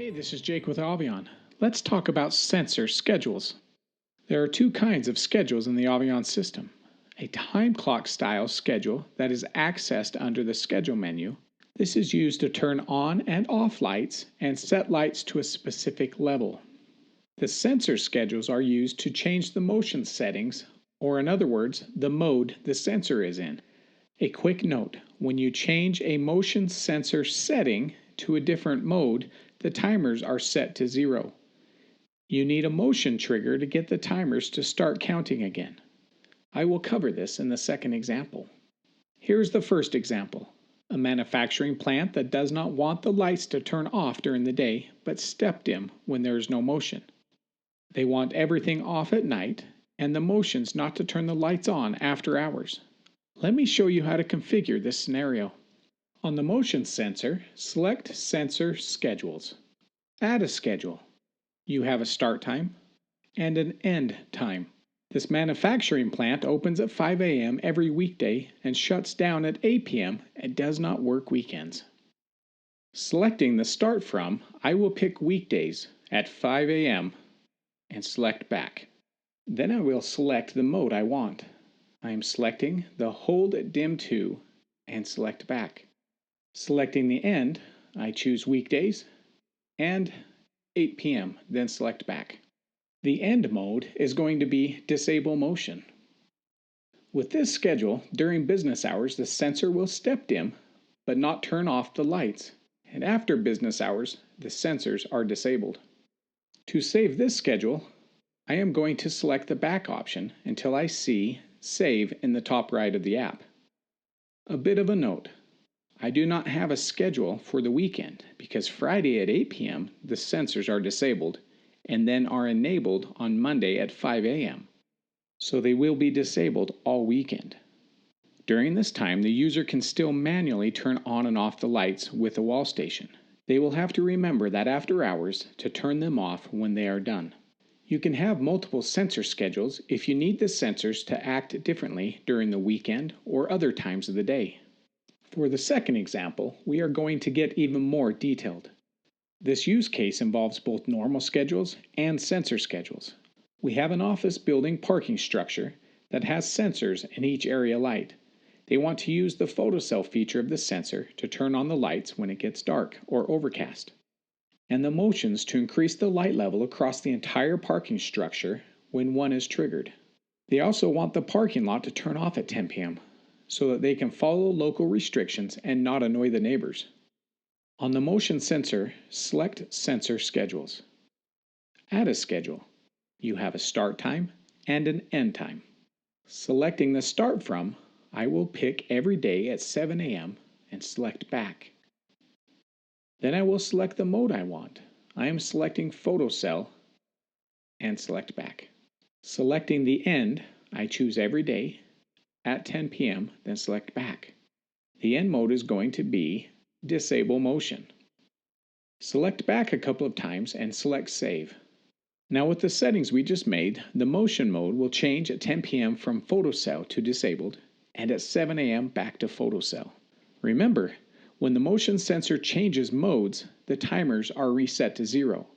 Hey, this is Jake with Avi-on. Let's talk about sensor schedules. There are two kinds of schedules in the Avi-on system. A time clock style schedule that is accessed under the schedule menu. This is used to turn on and off lights and set lights to a specific level. The sensor schedules are used to change the motion settings, or in other words, the mode the sensor is in. A quick note, when you change a motion sensor setting to a different mode, the timers are set to 0. You need a motion trigger to get the timers to start counting again. I will cover this in the second example. Here's the first example. A manufacturing plant that does not want the lights to turn off during the day, but step dim when there is no motion. They want everything off at night, and the motions not to turn the lights on after hours. Let me show you how to configure this scenario. On the motion sensor, select Sensor Schedules. Add a schedule. You have a start time and an end time. This manufacturing plant opens at 5 a.m. every weekday and shuts down at 8 p.m. and does not work weekends. Selecting the start from, I will pick weekdays at 5 a.m. and select back. Then I will select the mode I want. I am selecting the Hold Dim to and select back. Selecting the end, I choose weekdays and 8 p.m., then select back. The end mode is going to be Disable Motion. With this schedule, during business hours, the sensor will step dim, but not turn off the lights, and after business hours, the sensors are disabled. To save this schedule, I am going to select the back option until I see Save in the top right of the app. A bit of a note. I do not have a schedule for the weekend because Friday at 8 p.m. the sensors are disabled and then are enabled on Monday at 5 a.m. So they will be disabled all weekend. During this time, the user can still manually turn on and off the lights with a wall station. They will have to remember that after hours to turn them off when they are done. You can have multiple sensor schedules if you need the sensors to act differently during the weekend or other times of the day. For the second example, we are going to get even more detailed. This use case involves both normal schedules and sensor schedules. We have an office building parking structure that has sensors in each area light. They want to use the photocell feature of the sensor to turn on the lights when it gets dark or overcast, and the motions to increase the light level across the entire parking structure when one is triggered. They also want the parking lot to turn off at 10 p.m. so that they can follow local restrictions and not annoy the neighbors. On the motion sensor, select Sensor Schedules. Add a schedule. You have a start time and an end time. Selecting the start from, I will pick every day at 7 a.m. and select back. Then I will select the mode I want. I am selecting photocell and select back. Selecting the end, I choose every day at 10 p.m., then select back. The end mode is going to be Disable Motion. Select back a couple of times and select Save. Now with the settings we just made, the motion mode will change at 10 p.m. from photocell to disabled and at 7 a.m. back to photocell. Remember, when the motion sensor changes modes, the timers are reset to 0.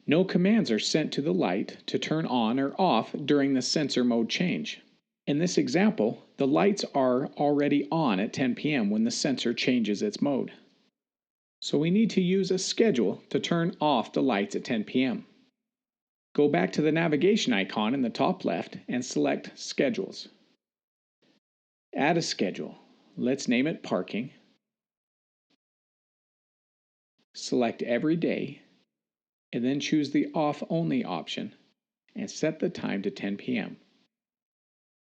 No commands are sent to the light to turn on or off during the sensor mode change. In this example, the lights are already on at 10 p.m. when the sensor changes its mode. So we need to use a schedule to turn off the lights at 10 p.m. Go back to the navigation icon in the top left and select Schedules. Add a schedule. Let's name it Parking. Select Every Day, and then choose the Off Only option and set the time to 10 p.m.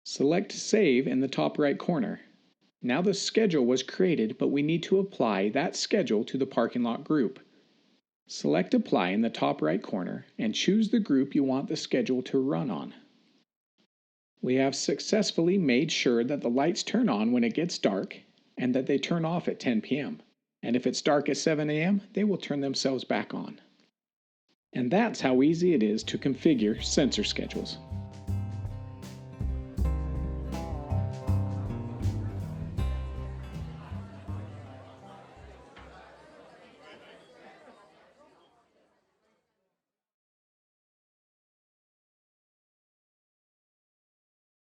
Select Save in the top right corner. Now the schedule was created, but we need to apply that schedule to the parking lot group. Select Apply in the top right corner and choose the group you want the schedule to run on. We have successfully made sure that the lights turn on when it gets dark and that they turn off at 10 p.m. And if it's dark at 7 a.m., they will turn themselves back on. And that's how easy it is to configure sensor schedules.